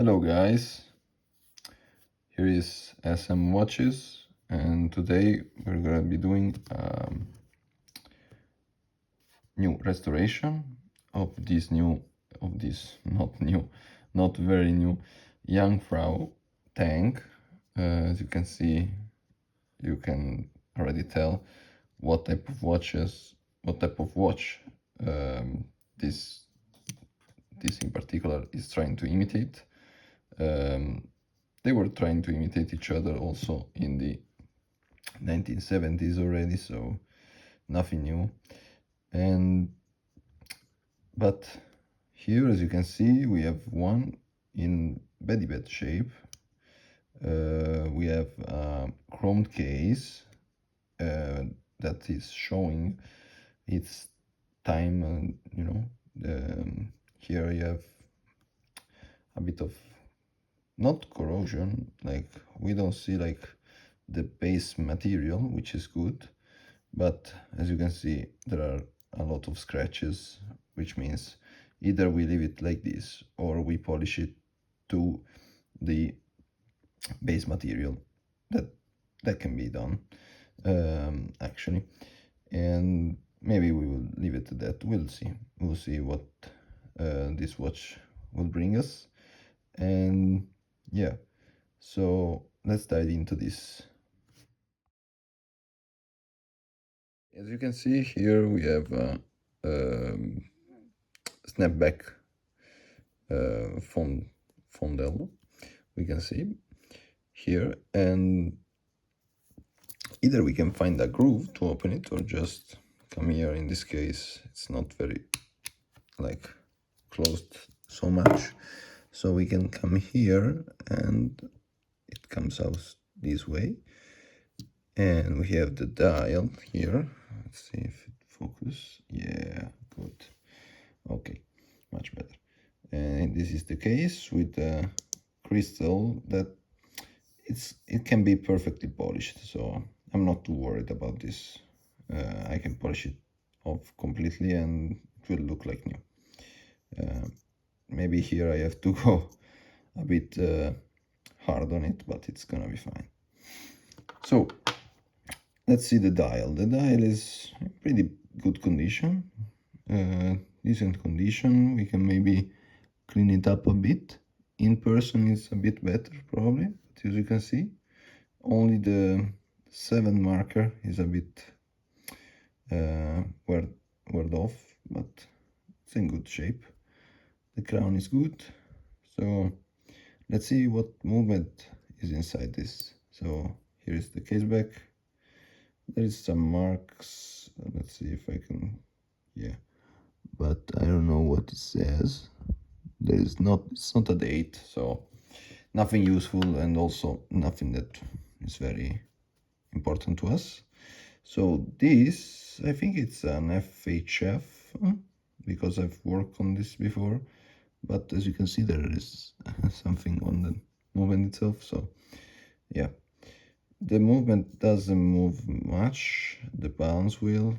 Hello guys, here is SM Watches, and today we're gonna be doing new restoration of this not very new Jangfrau Tank. As you can see, you can already tell what type of watch this in particular is trying to imitate. They were trying to imitate each other also in the 1970s already, so nothing new. But here, as you can see, we have one in belly bed shape. We have a chromed case that is showing its time, here you have a bit of not corrosion, like we don't see like the base material, which is good, but as you can see there are a lot of scratches, which means either we leave it like this or we polish it to the base material. That can be done actually, and maybe we will leave it to that. We'll see what this watch will bring us. And yeah, so let's dive into this. As you can see here, we have a snapback fondel. We can see here, and either we can find a groove to open it or just come here. In this case, it's not very like closed so much, so we can come here and it comes out this way. And we have the dial here. Let's see if it focuses. Yeah, good. Okay, much better. And this is the case with the crystal that it can be perfectly polished, so I'm not too worried about this. I can polish it off completely and it will look like new. Maybe here I have to go a bit hard on it, but it's gonna be fine. So let's see the dial. The dial is in pretty good condition, decent condition. We can maybe clean it up a bit. In person it's a bit better probably, but as you can see, only the 7 marker is a bit weared off, but it's in good shape. The crown is good, so let's see what movement is inside this. So here is the case back. There is some marks. Let's see if I can, yeah, but I don't know what it says. It's not a date, so nothing useful, and also nothing that is very important to us. So this, I think it's an FHF, because I've worked on this before, but as you can see there is something on the movement itself. So yeah, the movement doesn't move much. The balance wheel,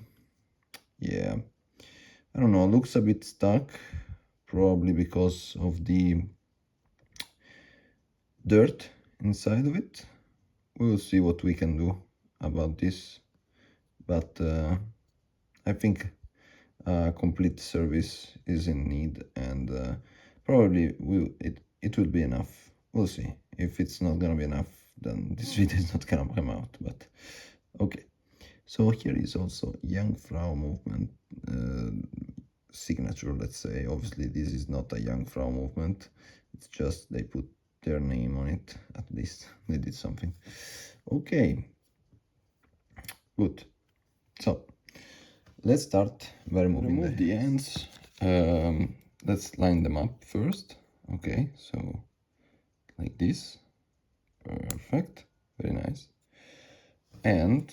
yeah, I don't know, looks a bit stuck, probably because of the dirt inside of it. We'll see what we can do about this, but I think a complete service is in need, and probably it will be enough. We'll see. If it's not gonna be enough, then this video is not gonna come out, but okay. So here is also Jungfrau movement signature, let's say. Obviously this is not a Jungfrau movement, it's just they put their name on it. At least they did something. Okay, good. So let's start by removing the ends. Let's line them up first. Okay, so like this. Perfect, very nice. And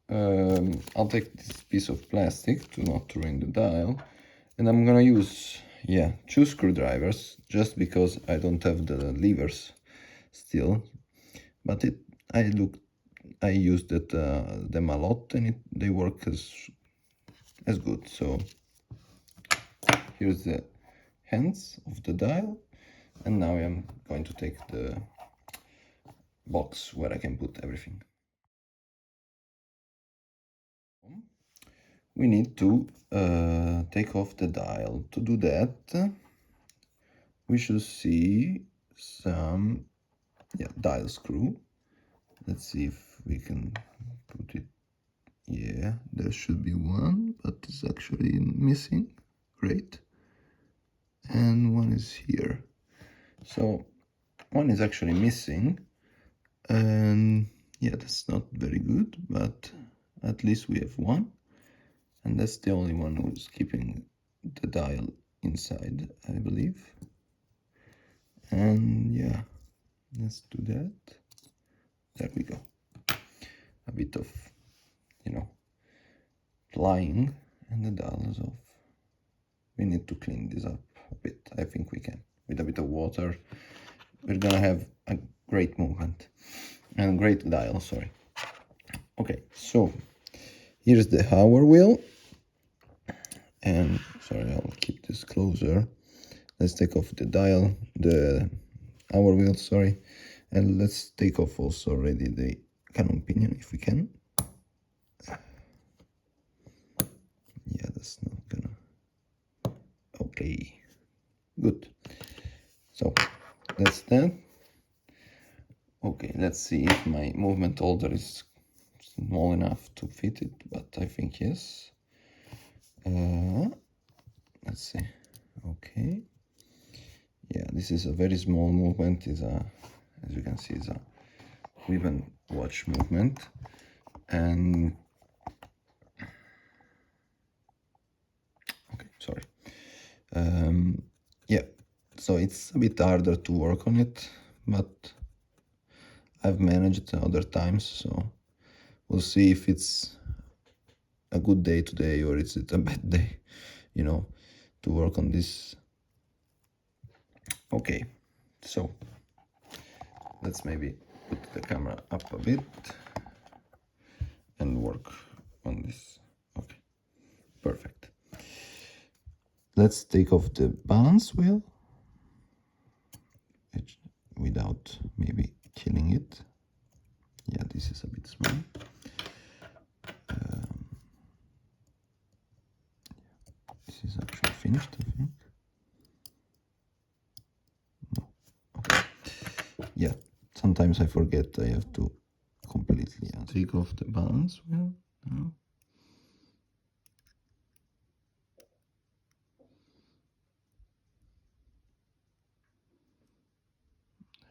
I'll take this piece of plastic to not ruin the dial, and I'm gonna use, yeah, 2 screwdrivers, just because I don't have the levers still, but I used them a lot, and they work as good. So here's the hands of the dial. And now I'm going to take the box where I can put everything. We need to take off the dial. To do that, we should see some dial screw. Let's see if we can put it. Yeah, there should be one, but it's actually missing. Great. And one is here. So one is actually missing, and yeah, that's not very good, but at least we have one, and that's the only one who's keeping the dial inside, I believe. And yeah, let's do that. There we go. A bit of, flying, and the dial is off. We need to clean this up a bit. I think we can. With a bit of water, we're gonna have a great movement and great dial, sorry. Okay, so here's the hour wheel. And sorry, I'll keep this closer. Let's take off the dial, the hour wheel, sorry. And let's take off also already the cannon pinion if we can. Yeah, that's not gonna. Okay, good. So that's that. Okay, let's see if my movement holder is small enough to fit it, but I think yes. Let's see. Okay. Yeah, this is a very small movement. Is a, as you can see, is a ribbon watch movement, and okay, sorry. Yeah, so it's a bit harder to work on it, but I've managed other times, so we'll see if it's a good day today or is it a bad day, to work on this. Okay, so let's maybe put the camera up a bit and work on this. Okay, perfect. Let's take off the balance wheel without maybe killing it. Yeah, this is a bit small. This is actually finished, I think. No. Okay. Yeah, sometimes I forget I have to completely take off the balance wheel. No.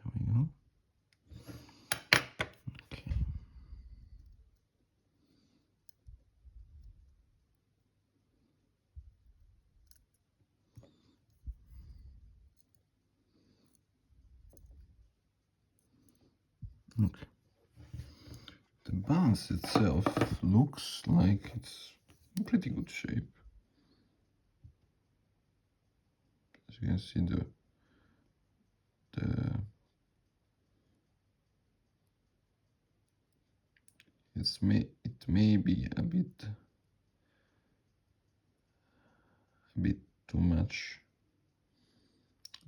There we go. Okay. Okay. The balance itself looks like it's in pretty good shape. As you can see, the it may be a bit too much,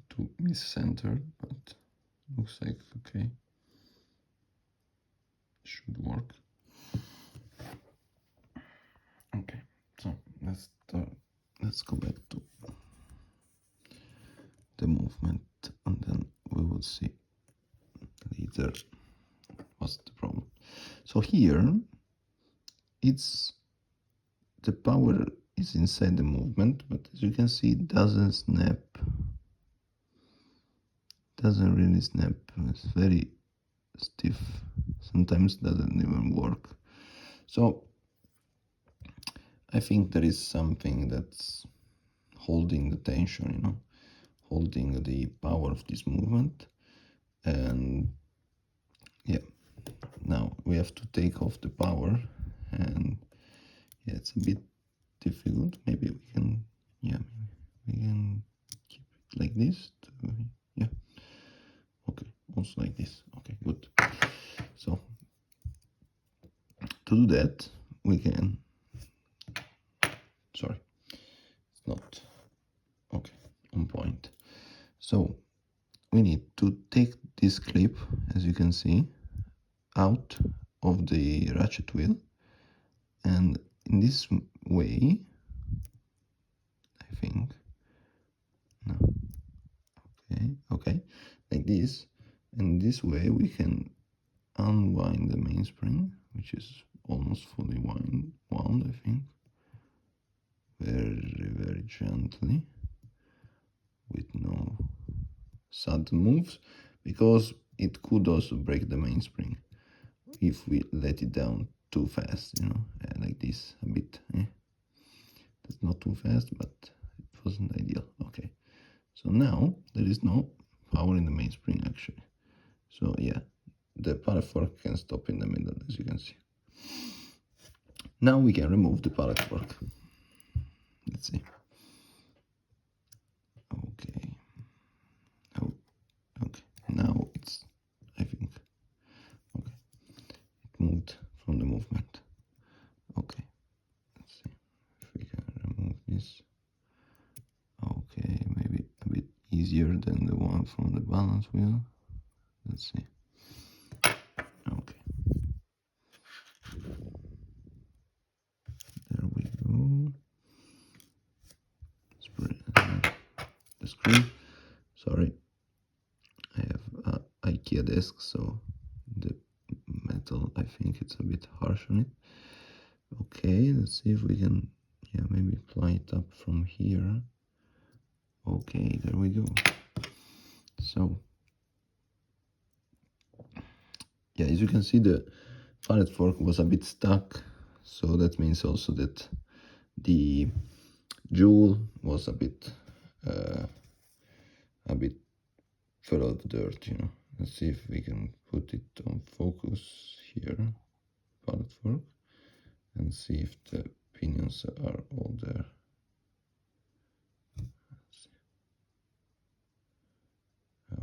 too mis-centered, but looks like okay, should work. Okay, so let's go back to the movement, and then we will see later what's the problem. So here it's the power is inside the movement, but as you can see, it doesn't really snap. It's very stiff, sometimes doesn't even work. So I think there is something that's holding the tension, holding the power of this movement. And yeah, now we have to take off the power, and yeah, it's a bit difficult. Maybe we can, yeah, we can keep it like this. Yeah, okay, also like this. Okay, good. So to do that, we can, sorry, it's not okay on point. So we need to take this clip, as you can see, out of the ratchet wheel, and in this way, I think, no, okay, like this, and this way we can unwind the mainspring, which is almost fully wound, I think, very gently, with no sudden moves, because it could also break the mainspring if we let it down too fast, you know, like this, a bit. That's not too fast, but it wasn't ideal. Okay, so now there is no power in the mainspring actually. So yeah, the pallet fork can stop in the middle, as you can see. Now we can remove the pallet fork. Let's see. Okay. Oh, okay. Now it's, I think, okay. It moved from the movement. Okay. Let's see if we can remove this. Okay, maybe a bit easier than the one from the balance wheel. Let's see. Okay. There we go. The screw. Sorry, I have a IKEA desk, so the metal, I think it's a bit harsh on it. Okay, let's see if we can, yeah, maybe apply it up from here. Okay, there we go. So, yeah, as you can see, the pallet fork was a bit stuck, so that means also that the jewel was a bit full of dirt, you know. Let's see if we can put it on focus here, pallet fork, and see if the pinions are all there.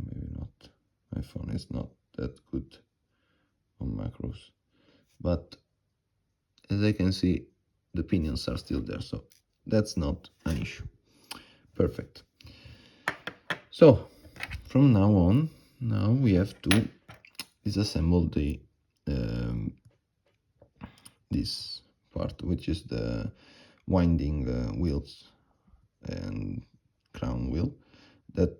Maybe not. My phone is not that good on macros, but as I can see, the pinions are still there, so that's not an issue. Perfect. So from now on, now we have to disassemble the this part, which is the winding wheels and crown wheel that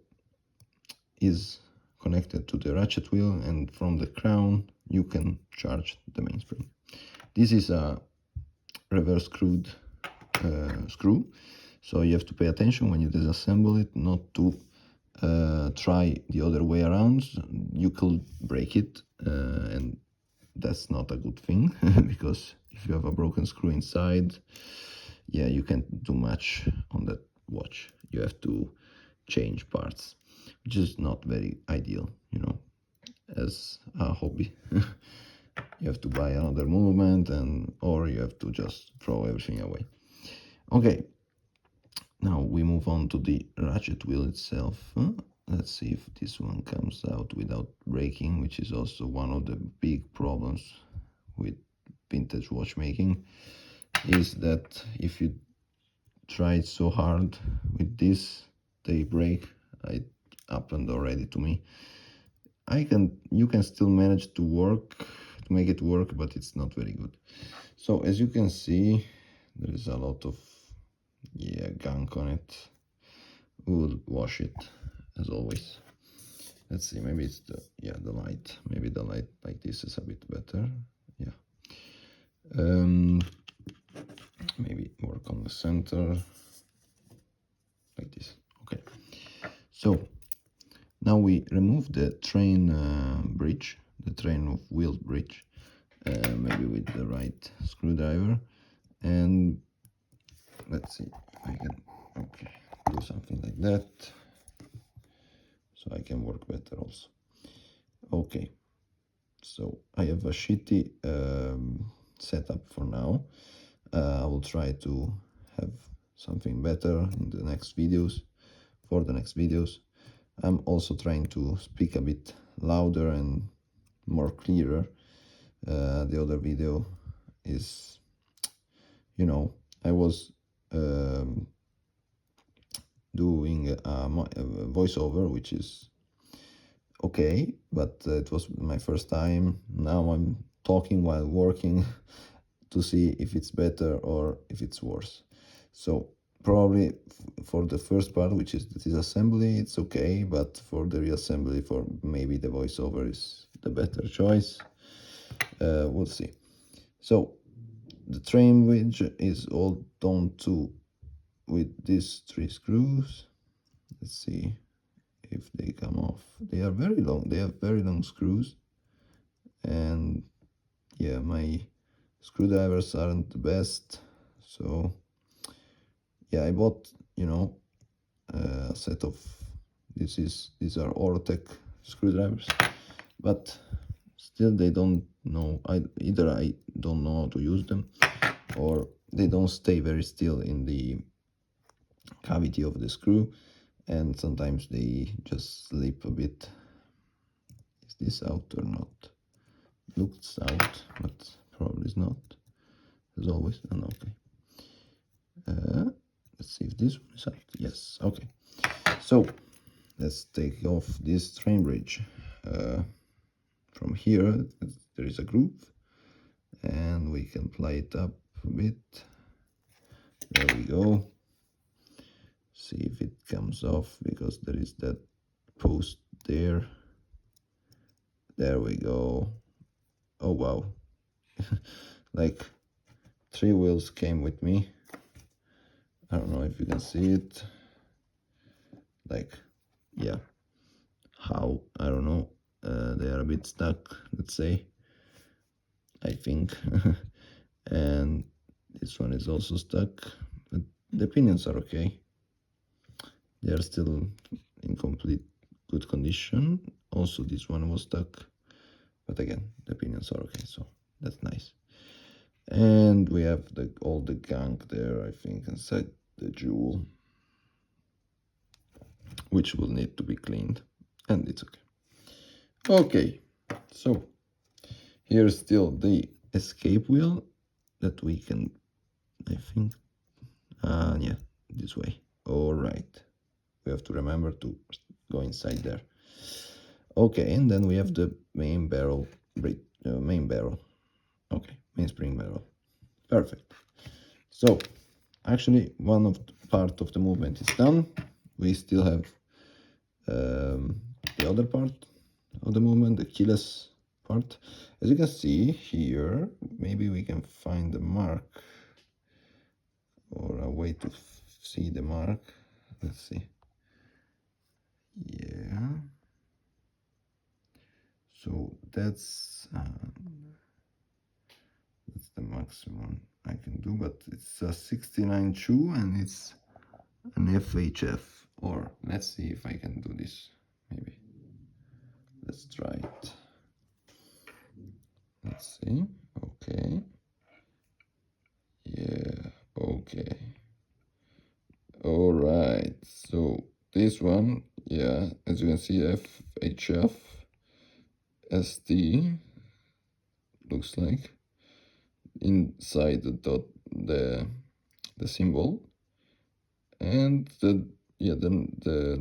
is connected to the ratchet wheel, and from the crown you can charge the mainspring. This is a reverse screwed screw, so you have to pay attention when you disassemble it not to try the other way around. You could break it, and that's not a good thing because if you have a broken screw inside, yeah, you can't do much on that watch. You have to change parts, which is not very ideal, you know, as a hobby. You have to buy another movement, and or you have to just throw everything away. Okay, now we move on to the ratchet wheel itself. Let's see if this one comes out without breaking, which is also one of the big problems with vintage watchmaking, is that if you try it so hard with this, they break. It happened already to me. You can still manage to make it work, but it's not very good. So as you can see, there is a lot of gunk on it. We'll wash it as always. Let's see, maybe it's the light. Maybe the light like this is a bit better. Yeah. Maybe work on the center like this. Okay. So now we remove the train bridge, the train of wheel bridge, maybe with the right screwdriver, and let's see if I can do something like that so I can work better also. Okay, so I have a shitty setup for now. I will try to have something better in the next videos. For the next videos, I'm also trying to speak a bit louder and more clearer. The other video is, you know, I was doing a voiceover, which is okay, but it was my first time. Now I'm talking while working to see if it's better or if it's worse. So probably for the first part, which is the disassembly, it's okay, but for the reassembly, for maybe the voiceover is the better choice. We'll see. So the train wedge is all done to with these 3 screws. Let's see if they come off. They are very long. They have very long screws, and yeah, my screwdrivers aren't the best. So yeah, I bought, you know, a set of these are Ortec screwdrivers, but still they don't know. Either I don't know how to use them, or they don't stay very still in the cavity of the screw, and sometimes they just slip a bit. Is this out or not? Looks out, but probably is not, as always. And okay, let's see if this one is out. Yes, okay. So let's take off this train bridge. From here there is a groove, and we can play it up a bit. There we go. See if it comes off, because there is that post there. There we go. Oh wow. Like 3 wheels came with me. I don't know if you can see it. Like, yeah, how, I don't know. They are a bit stuck, let's say, I think. And this one is also stuck, but the pinions are okay. They are still in complete good condition. Also this one was stuck, but again, the pinions are okay, so that's nice. And we have all the gunk there, I think, inside the jewel, which will need to be cleaned, and it's okay. Okay, so here's still the escape wheel that we can, I think, yeah, this way. All right, we have to remember to go inside there. Okay, and then we have the main barrel, main barrel. Okay, main spring barrel. Perfect. So actually, one of the part of the movement is done. We still have the other part of the movement, the keyless part. As you can see here, maybe we can find the mark, or a way to see the mark. Let's see. Yeah. So that's the maximum I can do, but it's a 69 chew, and it's an FHF. Or let's see if I can do this. Maybe. Let's try it. Let's see. Okay. Yeah. Okay. All right. So this one, yeah, as you can see, FHF ST looks like inside the dot, the symbol, and the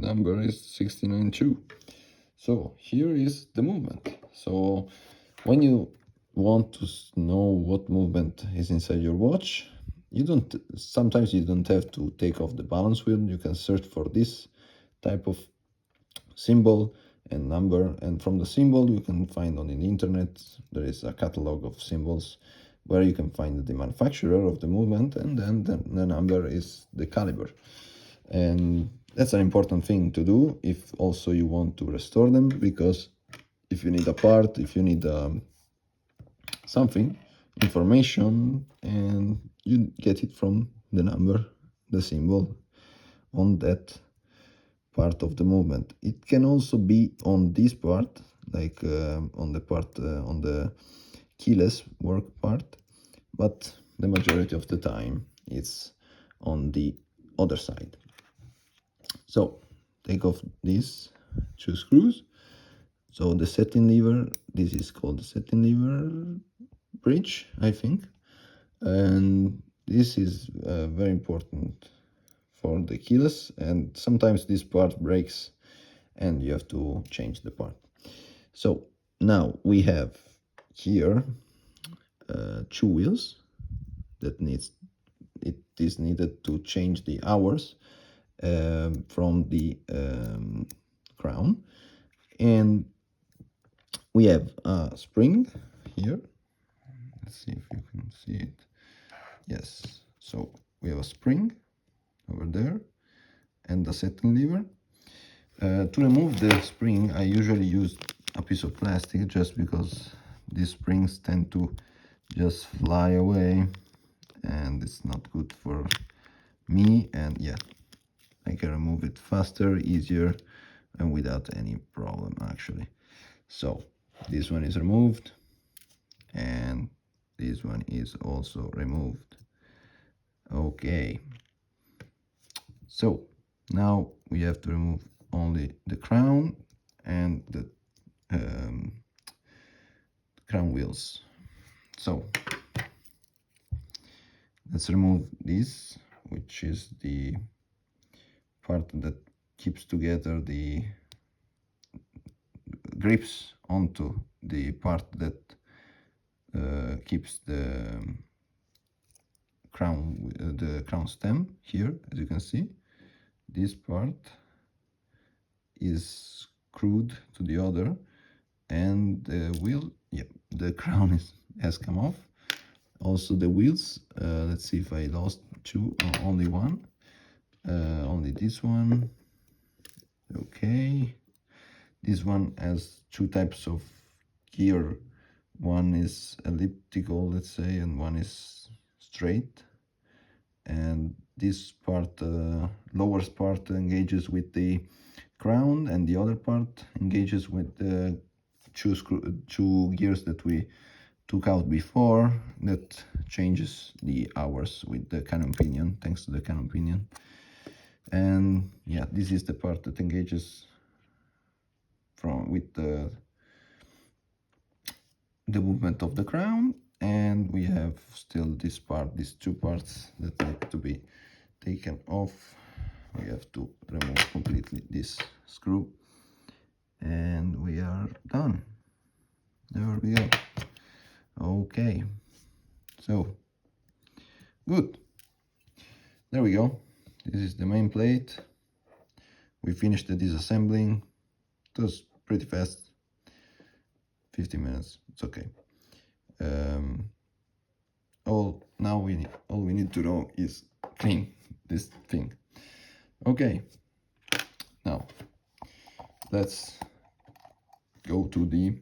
number is 69.2. So here is the movement. So when you want to know what movement is inside your watch, sometimes you don't have to take off the balance wheel. You can search for this type of symbol and number, and from the symbol you can find on the internet, there is a catalog of symbols where you can find the manufacturer of the movement, and then the number is the caliber. And that's an important thing to do if also you want to restore them, because if you need a part, if you need something, information, and you get it from the number, the symbol on that part of the movement. It can also be on this part, like on the part on the keyless work part, but the majority of the time it's on the other side. So take off these 2 screws. So the setting lever, this is called the setting lever bridge, I think, and this is very important for the keyless, and sometimes this part breaks and you have to change the part. So now we have here two wheels that it is needed to change the hours from the crown, and we have a spring here. Let's see if you can see it. Yes, so we have a spring over there and a setting lever. To remove the spring, I usually use a piece of plastic just because these springs tend to just fly away and it's not good for me. And yeah, I can remove it faster, easier, and without any problem actually. So this one is removed and this one is also removed. Okay, so now we have to remove only the crown and the crown wheels. So let's remove this, which is the part that keeps together the grips onto the part that keeps the crown stem here. As you can see, this part is screwed to the other, and the wheel, yeah, the crown has come off. Also the wheels, let's see if I lost two, only one, only this one. Okay, this one has two types of gear. One is elliptical, let's say, and one is straight. And this part, lower part, engages with the crown, and the other part engages with the two gears that we took out before. That changes the hours with the cannon pinion, thanks to the cannon pinion. And yeah, this is the part that engages with the movement of the crown. And we have still this part, these two parts that need to be taken off. We have to remove completely this screw, and we are done. There we go. Okay, so good. There we go. This is the main plate. We finished the disassembling. It was pretty fast. 15 minutes. It's okay. All we need to know is clean this thing. Okay. Now let's go to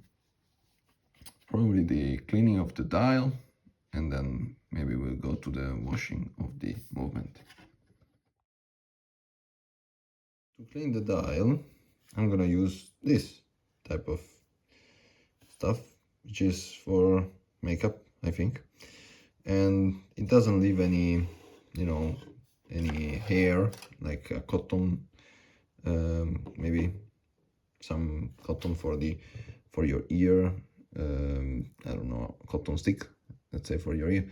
probably the cleaning of the dial, and then maybe we'll go to the washing of the movement. To clean the dial, I'm gonna use this type of stuff, which is for makeup, I think, and it doesn't leave any, any hair, like a cotton, maybe some cotton for your ear, I don't know, cotton stick, let's say, for your ear.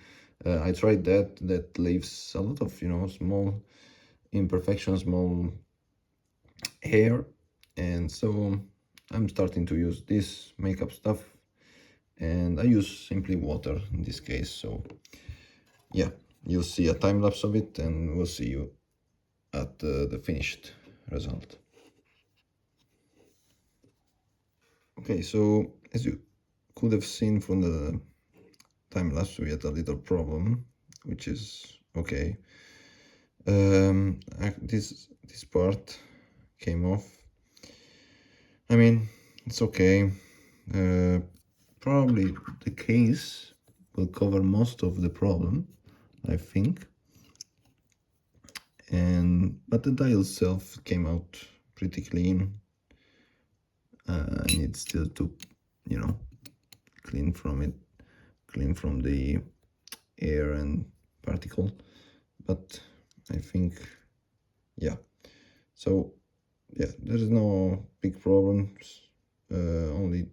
I tried that leaves a lot of small imperfections, small hair, and so I'm starting to use this makeup stuff, and I use simply water in this case. So yeah, you'll see a time lapse of it, and we'll see you at the finished result. Okay, so as you could have seen from the time lapse, we had a little problem, which is okay. This part came off. I mean, it's okay. Probably the case will cover most of the problem, I think. But the dial itself came out pretty clean. I need still to, clean from the air and particle. But I think, yeah. So yeah, there's no big problems. Only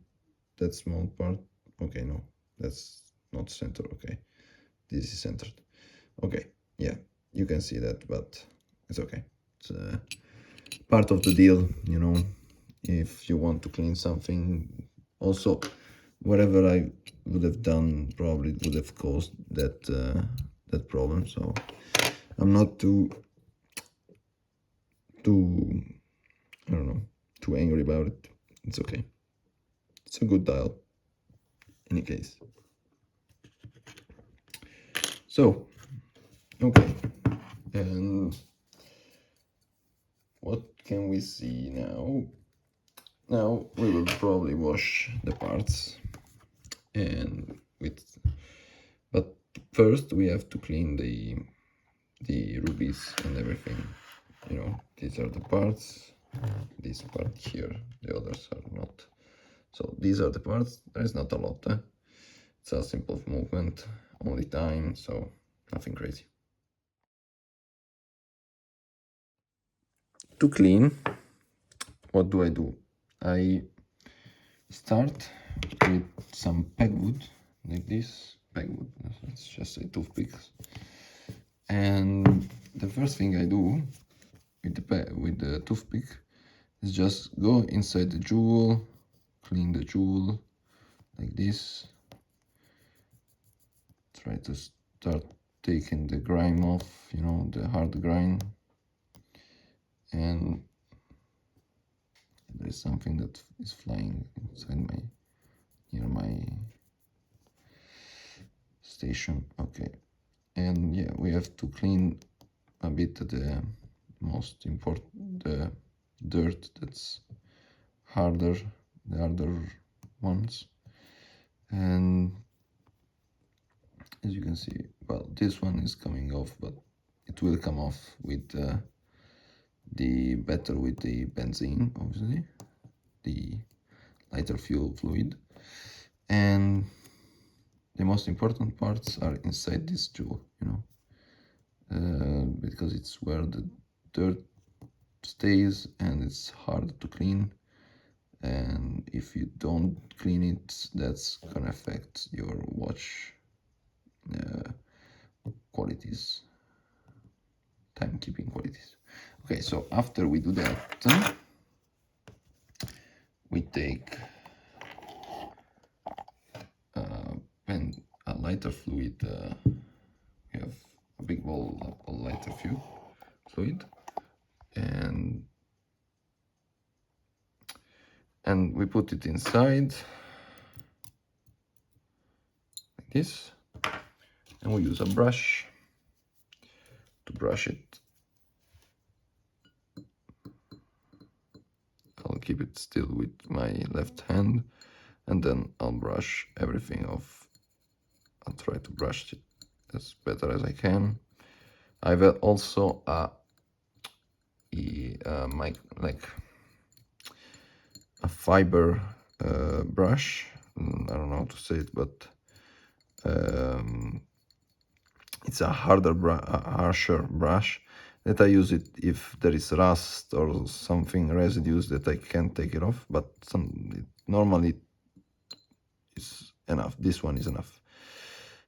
that small part. Okay, no, that's not centered. Okay, this is centered. Okay, yeah, you can see that, but it's okay. It's part of the deal, if you want to clean something, Also, whatever I would have done probably would have caused that that problem. So I'm not too I don't know, too angry about it. It's okay. It's a good dial, in any case. So, okay, and what can we see now? Now we will probably wash the parts, and but first we have to clean the rubies and everything. You know, these are the parts. This part here, the others are not. So these are the parts. There is not a lot. It's a simple movement, only time, so nothing crazy. To clean, what do? I start with some pegwood, like this. Pegwood, let's just say toothpicks. And the first thing I do with the toothpick is just go inside the jewel, clean the jewel like this. Try to start taking the grime off, you know, the hard grime. And there's something that is flying inside near my station. Okay, and yeah, we have to clean a bit the most important, the dirt that's harder, the harder ones. And as you can see, well, this one is coming off, but it will come off with the better with the benzene, obviously, the lighter fuel fluid. And the most important parts are inside this jewel, you know, because it's where the dirt stays and it's hard to clean. And if you don't clean it, that's gonna affect your watch qualities, timekeeping qualities. Okay, so after we do that, we take a lighter fluid. We have a big bowl of lighter fluid, and we put it inside like this, and we use a brush to brush it. I'll keep it still with my left hand, and then I'll brush everything off. I'll try to brush it as better as I can. I've also like a fiber brush. I don't know how to say it, but it's a harsher brush that I use it if there is rust or something residues that I can't take it off. But normally is enough. This one is enough.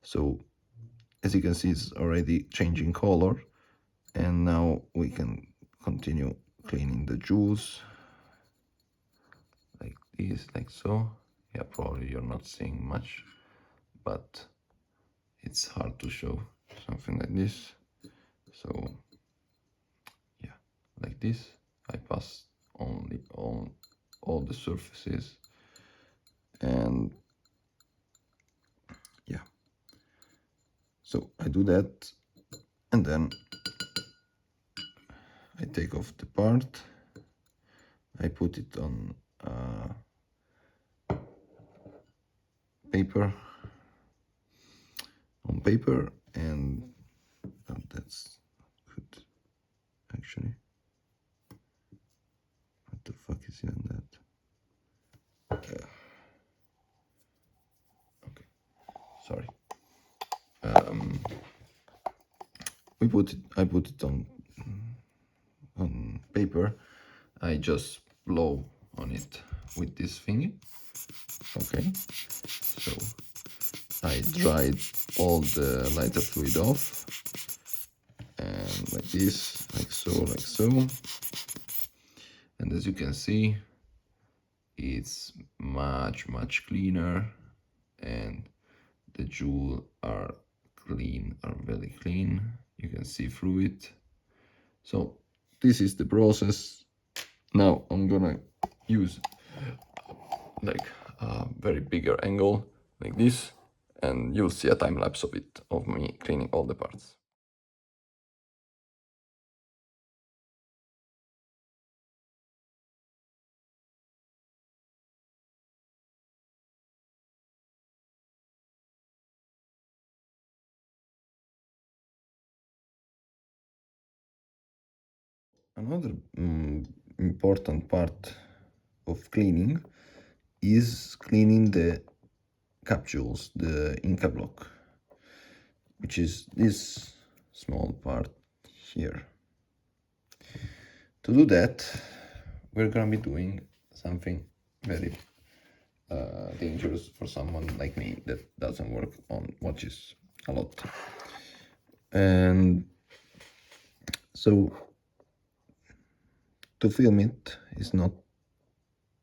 So as you can see, it's already changing color, and now we can continue cleaning the jewels like this, like so. Yeah, probably you're not seeing much, but it's hard to show something like this. So yeah, like this. I pass only on all the surfaces, and yeah, so I do that, and then I take off the part, I put it on paper, and that's good actually. What the fuck is even that? Okay, sorry. I put it on paper. I just blow on it with this thingy. Okay, so I dried all the lighter fluid off, and like this, like so, and as you can see, it's much cleaner, and the jewels are very clean. You can see through it. So this is the process. Now I'm gonna use like a very bigger angle like this, and you'll see a time lapse of it, of me cleaning all the parts. Another important part of cleaning is cleaning the capsules, the Inca block, which is this small part here. To do that, we're gonna be doing something very dangerous for someone like me that doesn't work on watches a lot. And so to film it is not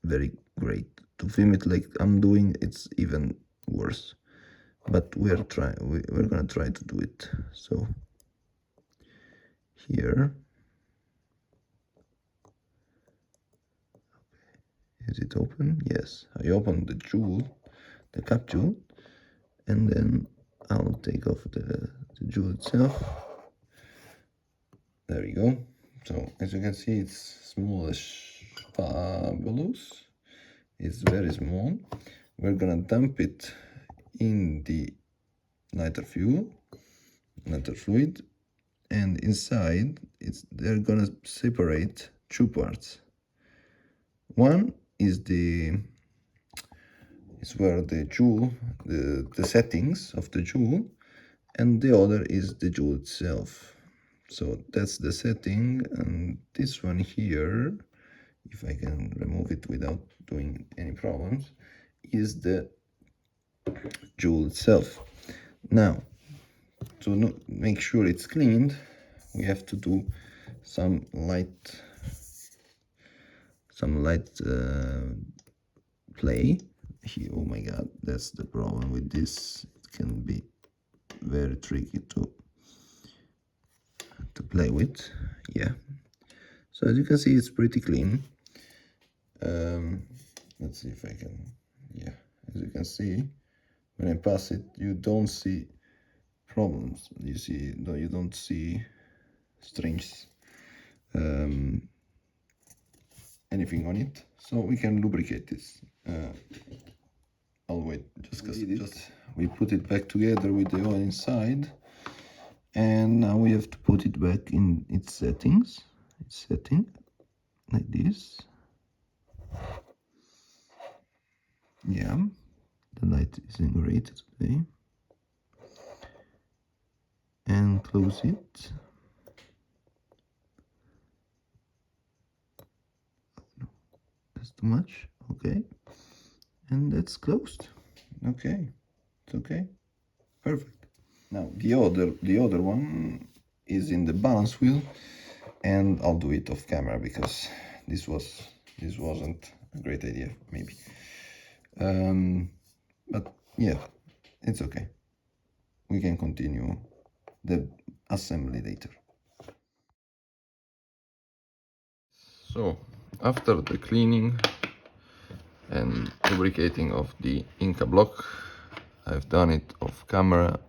very great. To film it like I'm doing, it's even worse. But we're gonna try to do it. So here, is it open? Yes, I opened the jewel, the capsule, and then I'll take off the jewel itself. There we go. So as you can see, it's smallish, fabulous. It's very small. We're gonna dump it in the lighter fuel, lighter fluid, and inside they're gonna separate two parts. One is where the jewel, the settings of the jewel, and the other is the jewel itself. So that's the setting, and this one here, if I can remove it without doing any problems, is the jewel itself. Now, to make sure it's cleaned, we have to do some light play. Oh my god, that's the problem with this. It can be very tricky to play with. Yeah, so as you can see, it's pretty clean. Let's see if I can. Yeah, as you can see, when I pass it, you don't see problems. You don't see strange anything on it. So we can lubricate this. I'll wait just we put it back together with the oil inside, and now we have to put it back in its settings. It's setting like this. Yeah, the light isn't great today. And close it. No, that's too much. Okay, and that's closed. Okay, it's okay, perfect. Now the other one is in the balance wheel, and I'll do it off camera because this wasn't a great idea, maybe. But yeah, it's okay. We can continue the assembly later. So after the cleaning and lubricating of the Inca block, I've done it off camera,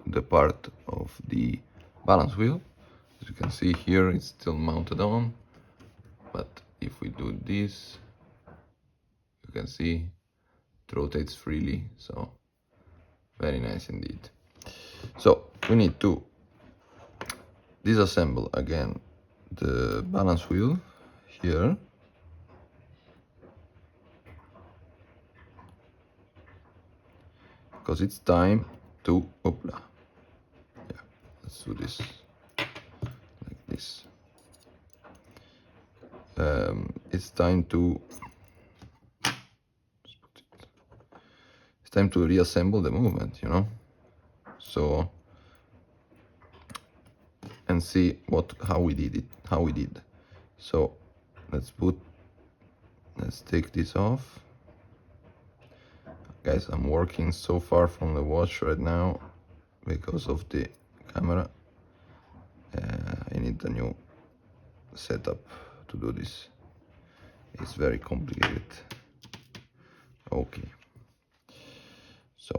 the part of the balance wheel. As you can see here, it's still mounted on, but if we do this, you can see it rotates freely, so very nice indeed. So we need to disassemble again the balance wheel here, because it's time to yeah, let's do this like this. It's time to reassemble the movement, you know, so and see how we did. So let's take this off. Guys, I'm working so far from the watch right now because of the camera. I need a new setup to do this. It's very complicated. Okay, so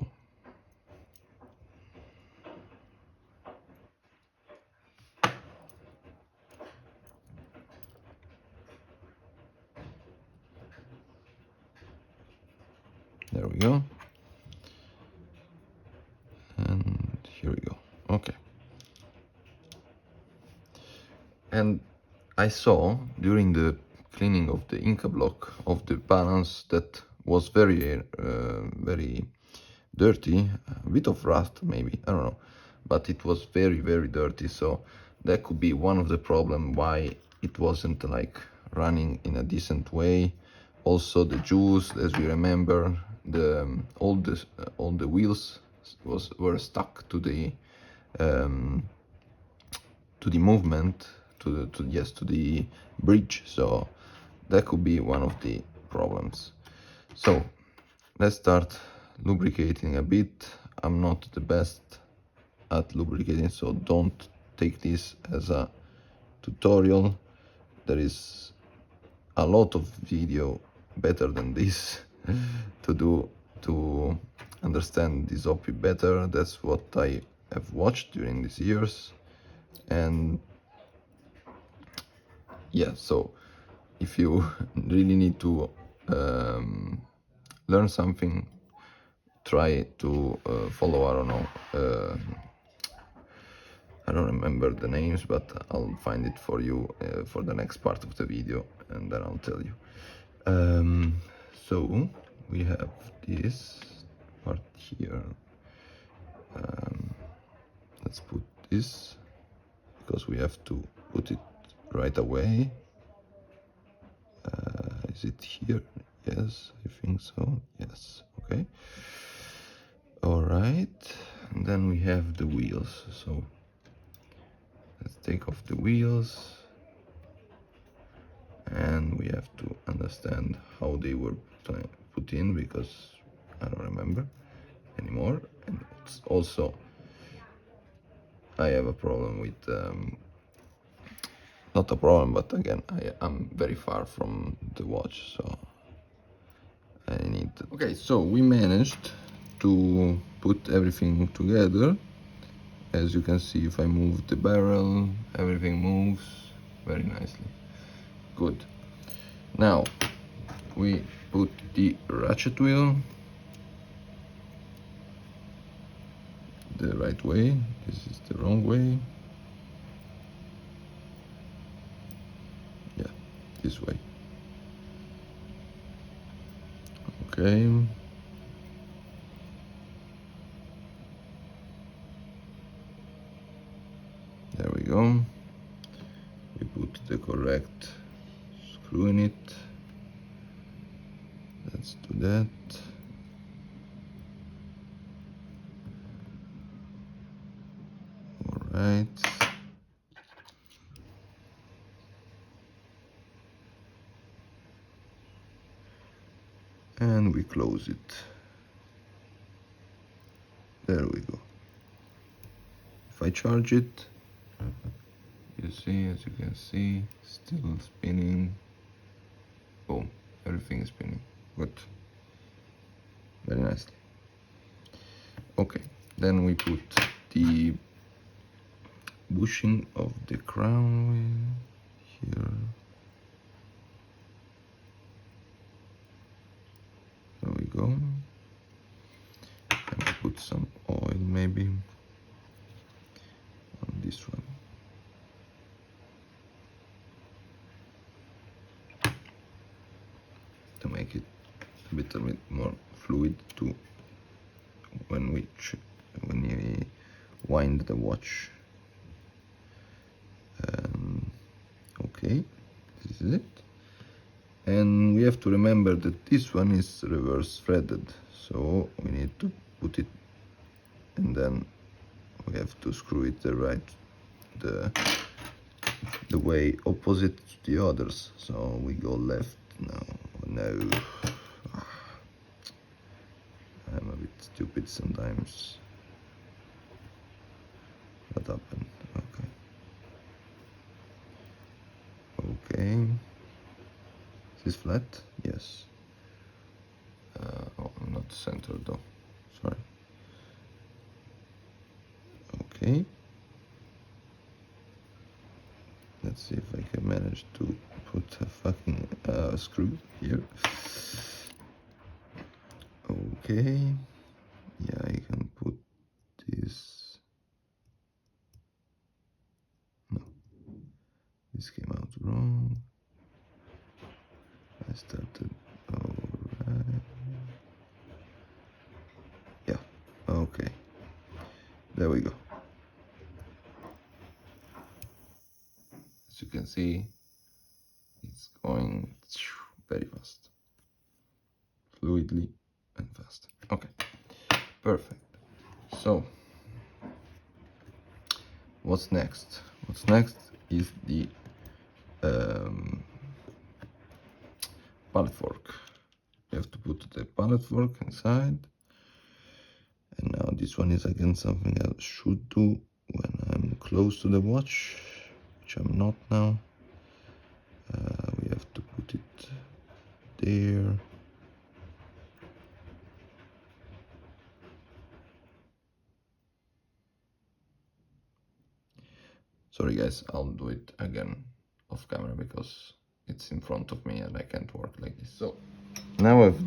there we go, and here we go. Okay, and I saw during the cleaning of the Inca block of the balance that was very dirty, a bit of rust maybe, I don't know, but it was very dirty. So that could be one of the problem why it wasn't like running in a decent way. Also the juice, as we remember, the all the wheels were stuck to the movement, to the bridge. So that could be one of the problems. So let's start lubricating a bit. I'm not the best at lubricating, so don't take this as a tutorial. There is a lot of video better than this to understand this hobby better. That's what I have watched during these years. And yeah, so if you really need to learn something, try to follow, I don't know, I don't remember the names, but I'll find it for you for the next part of the video, and then I'll tell you. So we have this part here. Let's put this, because we have to put it right away. Is it here? Yes, I think so. Yes, okay. All right, and then we have the wheels. So let's take off the wheels, and we have to understand how they were put in, because I don't remember anymore. And it's also, I have a problem with not a problem, but again, I'm very far from the watch, so I need to... Okay, so we managed to put everything together. As you can see, if I move the barrel, everything moves very nicely. Good. Now we put the ratchet wheel the right way. This is the wrong way. Yeah, this way. Okay. There we go. We put the correct screw in it. Let's do that. All right. And we close it. There we go. If I charge it, you see, as you can see, still spinning. Boom, everything is spinning. Good. Very nicely. Okay, then we put the bushing of the crown wheel here. There we go. And we put some oil maybe on this one. To make it a bit more fluid to when you wind the watch. Okay, this is it. And we have to remember that this one is reverse threaded, so we need to put it, and then we have to screw it the way opposite to the others. So we go left now. No, stupid sometimes. What happened? Okay. Okay. Is this flat? Yes. Oh, not centered though. Sorry. Okay. Let's see if I can manage to put a fucking screw here. Okay. Yeah, I can put this. No, this came out wrong. I started. Alright. Yeah. Okay. There we go. As you can see, it's going very fast, fluidly and fast. Okay, perfect. So, what's next? What's next is the pallet fork. You have to put the pallet fork inside. And now this one is again something I should do when I'm close to the watch, which I'm not now. We have to put it there. Sorry guys, I'll do it again off camera because it's in front of me and I can't work like this. So now I've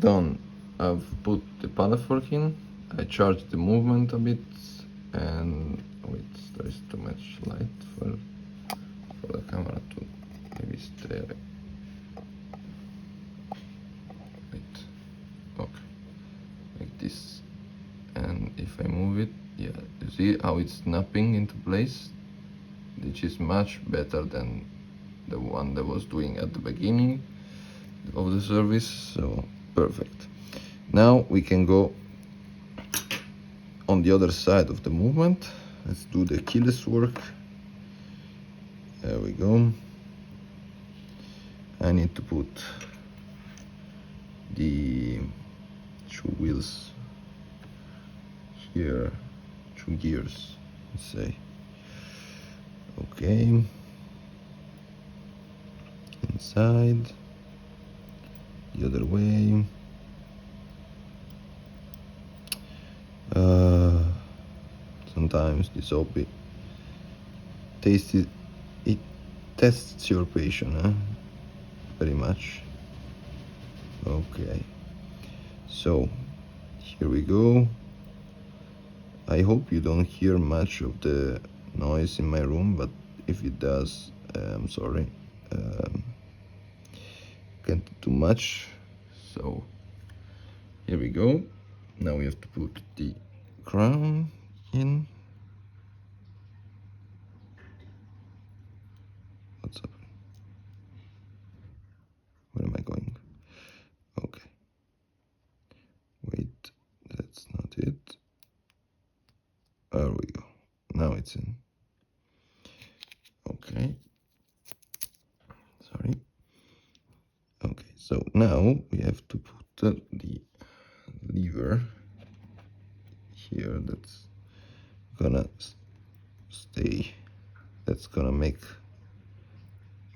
put the pallet fork in, I charged the movement a bit, and wait, there is too much light for the camera to maybe stay. Wait, okay, like this. And if I move it, yeah, you see how it's snapping into place, which is much better than the one that was doing at the beginning of the service. So perfect. Now we can go on the other side of the movement. Let's do the keyless work. There we go. I need to put the two wheels here, two gears, let's say. Okay. Inside, the other way. Sometimes this hobby it tests your patience, huh? Very much. Okay, so here we go. I hope you don't hear much of the noise in my room, but if it does, I'm sorry. Can't do too much. So here we go. Now we have to put the crown in. What's up? Where am I going? Okay. Wait, that's not it. There we go. Now it's in. Okay. Sorry. Okay, so now we have to put the lever here that's gonna stay. That's gonna make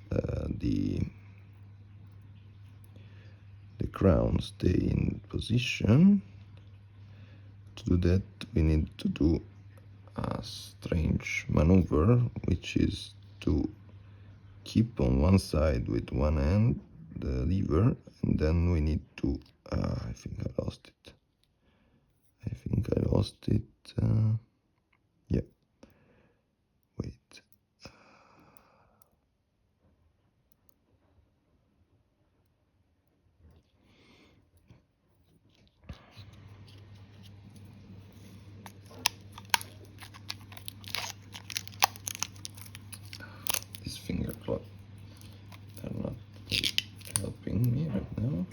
the crown stay in position. To do that, we need to do a strange maneuver, which is to keep on one side with one hand the lever, and then we need to I think I lost it. Yeah, wait. These finger claws are not helping me right now.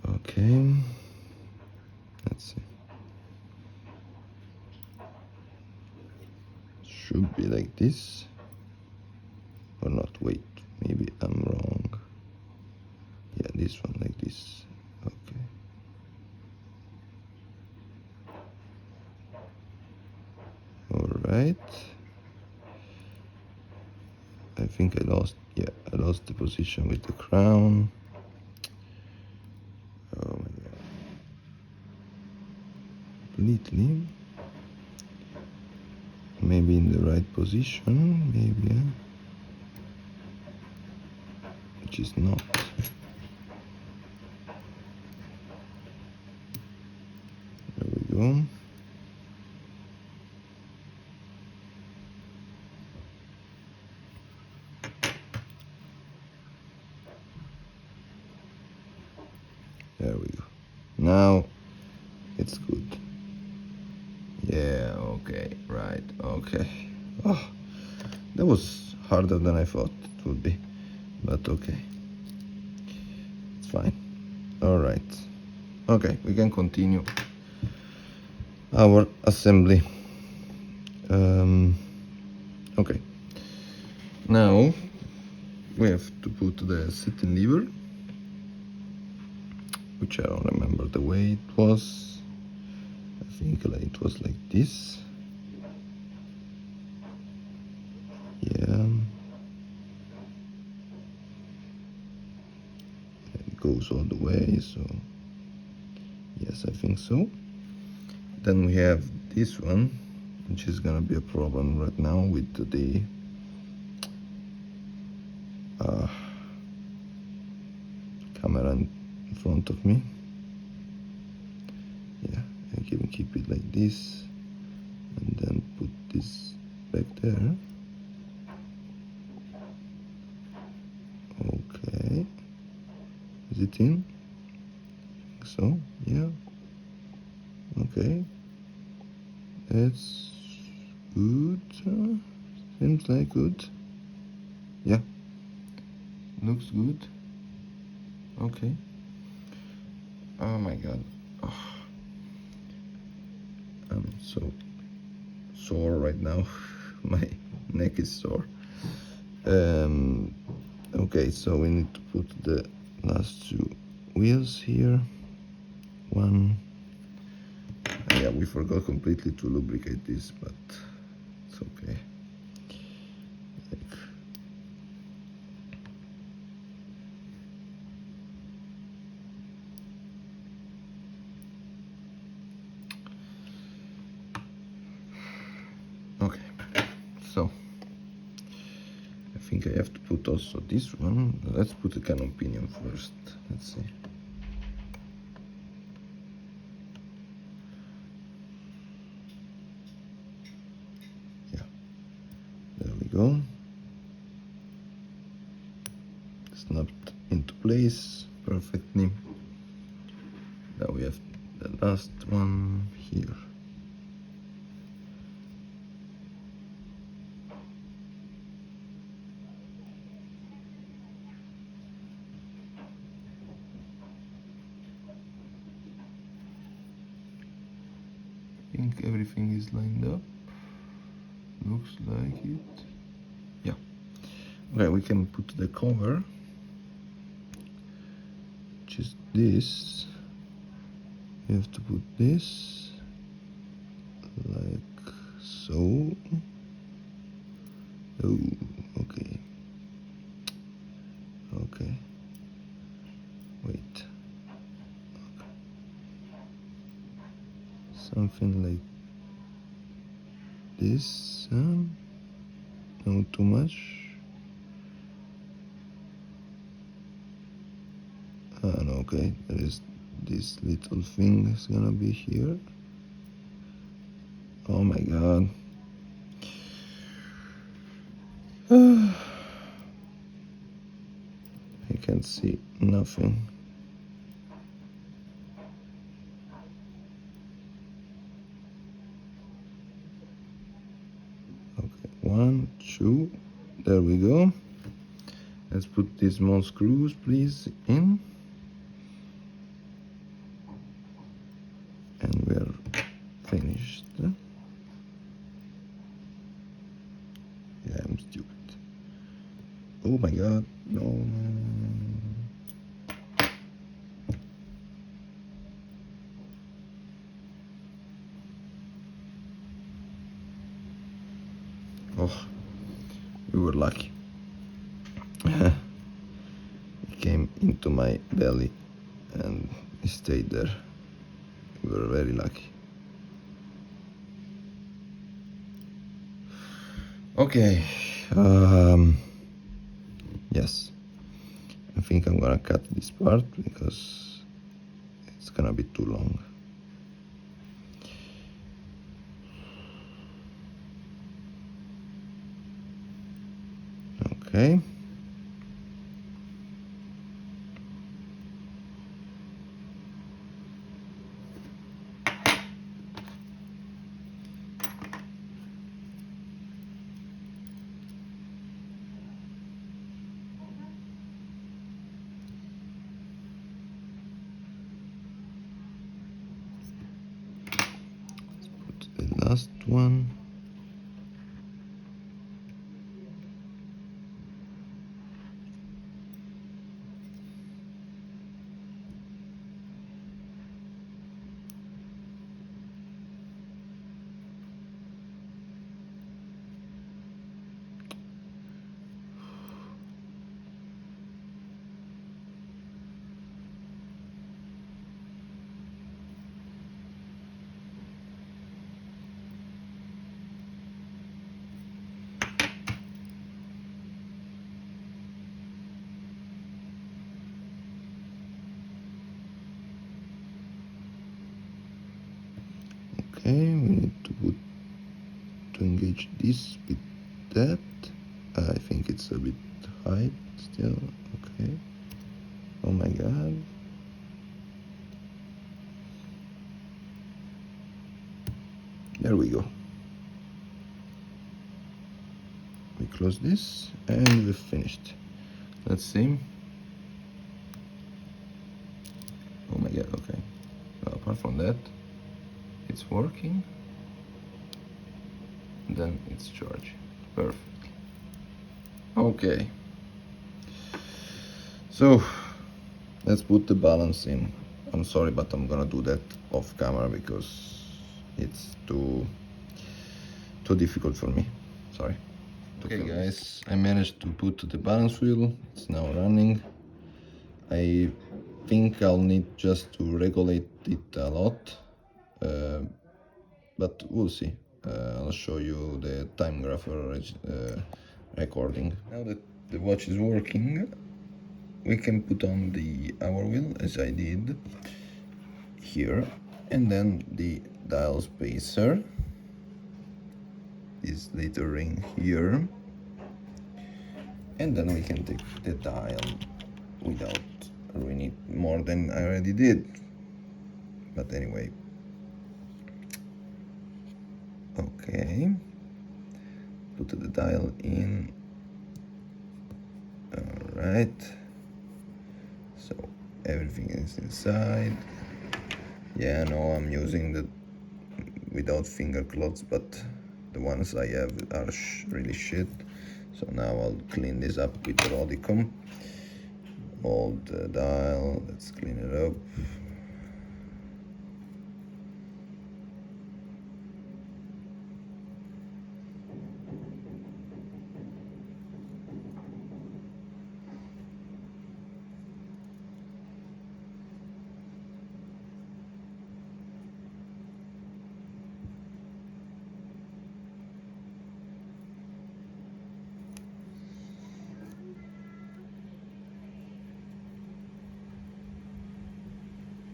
Okay, let's see. Should be like this or not. Wait, maybe I'm wrong. Yeah, this one like this. Okay. right. I think I lost, yeah, I lost the position with the crown. Oh my god. Completely. Maybe in the right position, maybe, yeah. Which is not. There we go. There we go. Now it's good. Yeah, okay, right, okay. Oh, that was harder than I thought it would be, but okay. It's fine. All right. Okay, we can continue our assembly. Okay. Now we have to put the setting lever, which I don't remember the way it was. I think it was like this. Yeah. It goes all the way, so yes, I think so. Then we have this one, which is gonna be a problem right now with the camera in front of me. Yeah, I can keep it like this and then put this back there. Okay, is it in? So yeah, okay, that's good. Seems like good. Yeah, looks good. Okay. Oh my god. Oh, I'm so sore right now. My neck is sore. Okay, so we need to put the last two wheels here. One. Yeah, we forgot completely to lubricate this, but it's okay. Okay, so I think I have to put also this one. Let's put the cannon pinion first. Let's see. Yeah, there we go. Snapped into place perfectly. Now we have the last one here. I think everything is lined up. Looks like it. Yeah. Okay, we can put the cover, which is this. You have to put this like so. Oh, okay. Okay. Wait. Okay. Something like this. Not too much. No, okay. There is this little thing is gonna be here. Oh my god. I can't see nothing. Okay, 1, 2, there we go. Let's put these small screws, please, in. And we're finished. Yeah, I'm stupid. Oh my god, no. Oh, we were lucky. It came into my belly and it stayed there. We were very lucky. Okay, yes, I think I'm gonna cut this part because it's gonna be too long. Okay. Let's put the last one. Okay, we need to engage this with that. I think it's a bit high still. Okay. Oh my god. There we go. We close this and we've finished. Let's see. Oh my god, okay. Well, apart from that, it's working. Then it's charged. Perfect. Okay. So let's put the balance in. I'm sorry, but I'm gonna do that off camera because it's too difficult for me. Sorry. Okay guys, I managed to put the balance wheel. It's now running. I think I'll need just to regulate it a lot, but we'll see. I'll show you the time graph recording. Now that the watch is working, we can put on the hour wheel as I did here, and then the dial spacer is little ring here, and then we can take the dial without ruining it more than I already did. But anyway, okay, put the dial in. All right, so everything is inside. Yeah, no, I'm using the without finger cloths, but the ones I have are really shit. So now I'll clean this up with the Rodicom. Hold the dial, let's clean it up.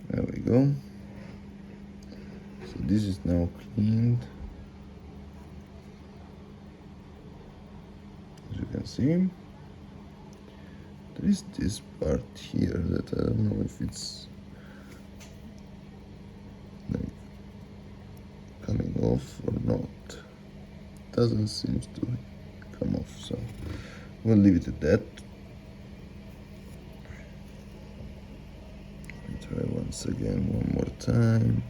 There we go. So this is now cleaned. As you can see, there is this part here that I don't know if it's like coming off or not. Doesn't seem to come off, so we'll leave it at that. Try once again, one more time.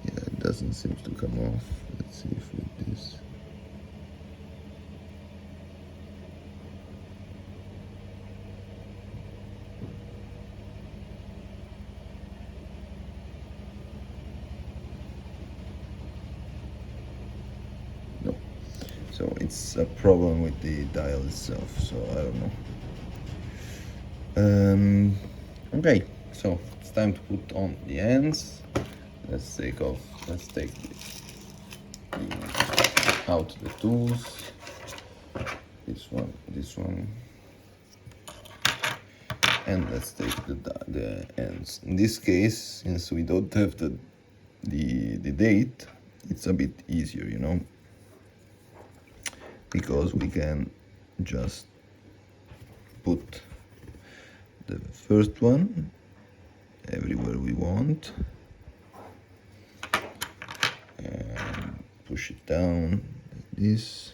Yeah, it doesn't seem to come off. Let's see if with this. So it's a problem with the dial itself, so I don't know. Okay, so it's time to put on the ends. Let's take out the tools. This one, and let's take the ends. In this case, since we don't have the date, it's a bit easier, you know, because we can just put the first one everywhere we want and push it down like this.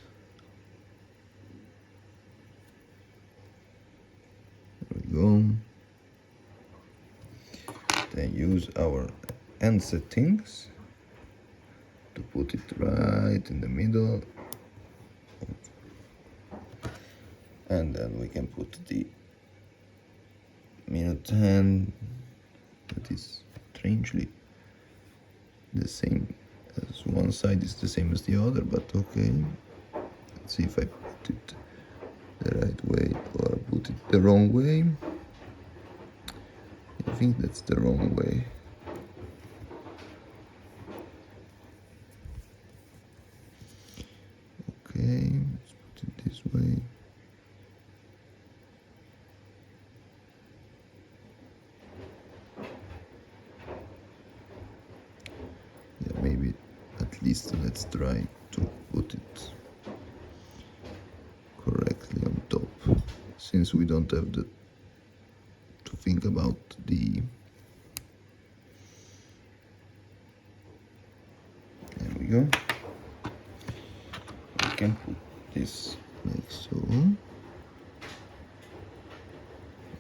There we go. Then use our end settings to put it right in the middle, and then we can put the minute hand that is strangely the same as one side is the same as the other, but okay. Let's see if I put it the right way or put it the wrong way. I think that's the wrong way. Okay, let's put it this way. Yeah, maybe at least let's try to put it correctly on top, since we don't have to think about the. There we go. We can put this like so.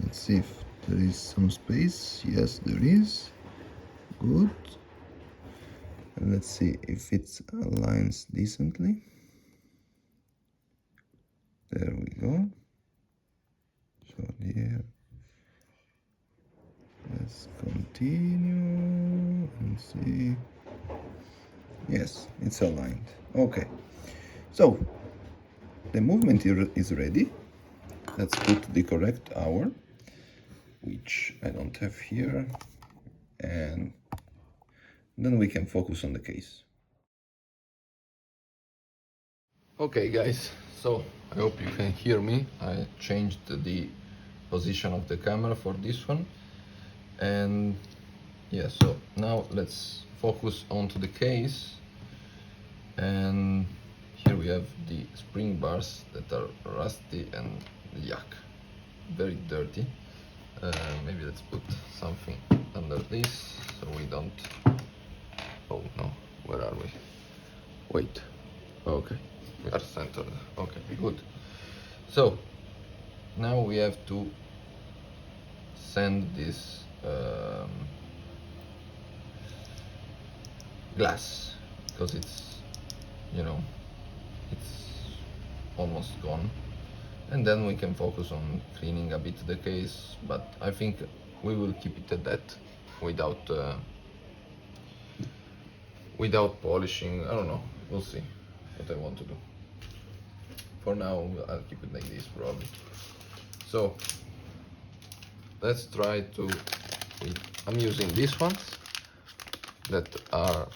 Let's see if there is some space. Yes, there is. Good. And let's see if it aligns decently. There we go. So here, let's continue and see. Yes, it's aligned. Okay. So the movement is ready. Let's put the correct hour, which I don't have here, and then we can focus on the case. Okay guys, so I hope you can hear me. I changed the position of the camera for this one, and yeah, so now let's focus onto the case. And here we have the spring bars that are rusty and yuck, very dirty. Maybe let's put something under this so we don't. Oh no, where are we? Wait. Okay, we are centered. Okay, good. So now we have to sand this glass, because it's, you know, it's almost gone, and then we can focus on cleaning a bit the case, but I think we will keep it at that without polishing. I don't know, we'll see what I want to do. For now I'll keep it like this probably. So let's try to, I'm using these ones that are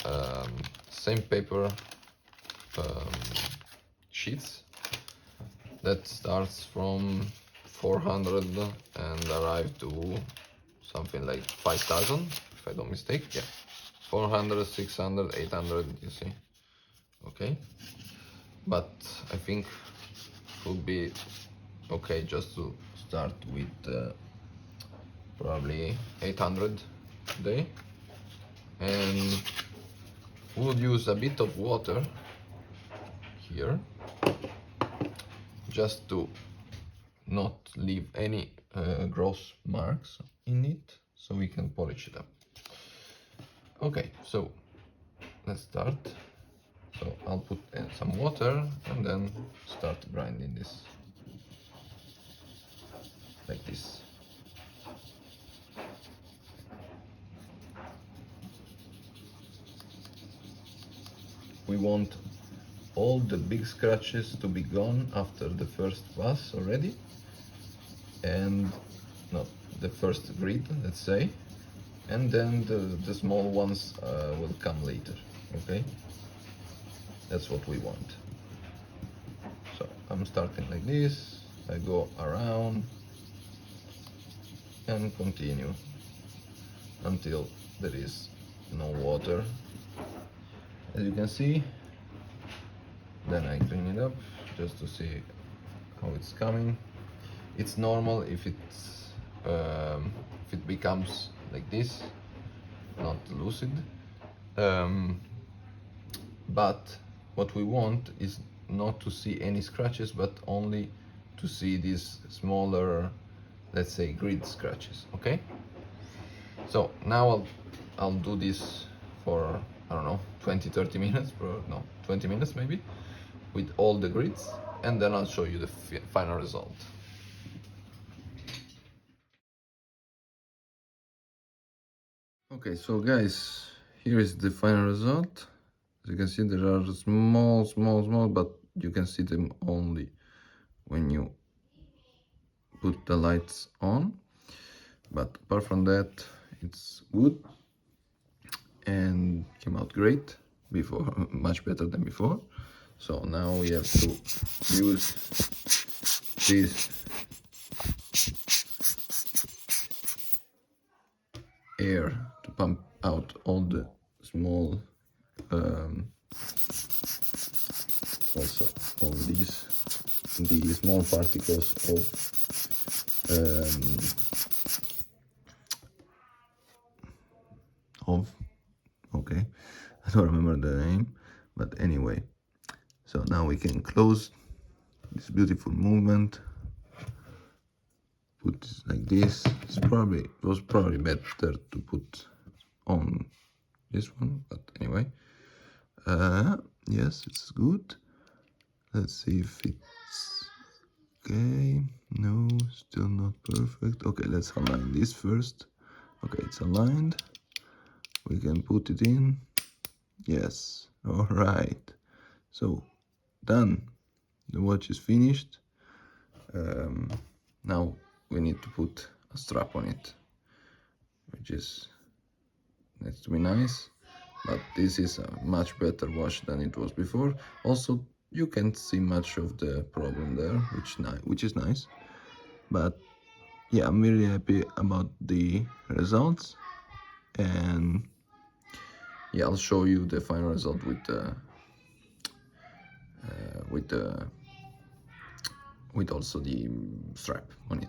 sandpaper sheets that starts from 400 and arrive to something like 5,000, if I don't mistake. Yeah, 400, 600, 800, you see. Okay, but I think it would be okay just to start with probably 800 a day, and we'll use a bit of water here just to not leave any gross marks in it, so we can polish it up. Okay, so let's start. So I'll put in some water and then start grinding this like this. We want all the big scratches to be gone after the first pass already, and no, the first grid, let's say, and then the small ones will come later. Okay, that's what we want. So I'm starting like this, I go around and continue until there is no water, as you can see. Then I clean it up just to see how it's coming. It's normal if it becomes like this, not lucid. But what we want is not to see any scratches, but only to see these smaller, let's say, grid scratches. Okay. So now I'll do this for, I don't know, 20-30 minutes, no, 20 minutes maybe, with all the grids, and then I'll show you the final result. Okay, so guys, here is the final result. As you can see, there are small, but you can see them only when you put the lights on. But apart from that, it's good and came out great before, much better than before. So now we have to use this air to pump out all the small, also all these, the small particles of okay, I don't remember the name, but anyway. So now we can close this beautiful movement, put this like this. It was probably better to put on this one, but anyway. Yes, it's good. Let's see if it's okay. No, still not perfect. Okay, let's align this first. Okay, it's aligned. We can put it in. Yes, all right. So, done. The watch is finished. Now we need to put a strap on it, which is needs to be nice. But this is a much better watch than it was before. Also, you can't see much of the problem there, which is nice. But yeah, I'm really happy about the results, and yeah, I'll show you the final result with the with also the strap on it.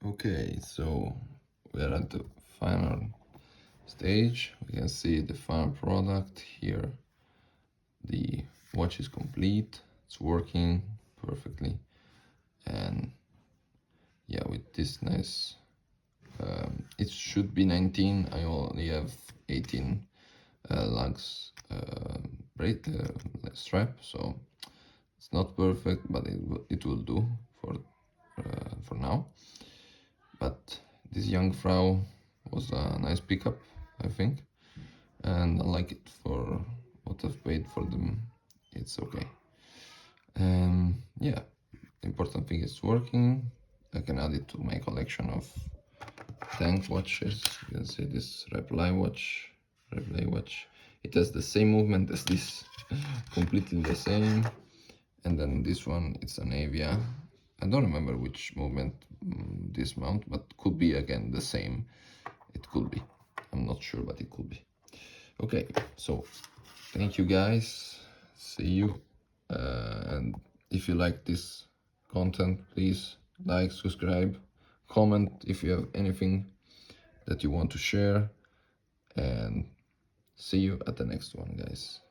Okay, so we are at the final stage. We can see the final product here. The watch is complete, it's working perfectly, and yeah, with this nice, it should be 19. I only have 18 lugs strap, so it's not perfect, but it will do for now. But this Jungfrau was a nice pickup, I think, and I like it for what I've paid for them. It's okay. Yeah, the important thing is working. I can add it to my collection of tank watches. You can see this replay watch. It has the same movement as this, completely the same. And then this one, it's an Avia I don't remember which movement this mount, but could be again the same. It could be. I'm not sure, but it could be. Okay, so thank you guys. See you. And if you like this content, please like, subscribe, comment if you have anything that you want to share, and see you at the next one, guys.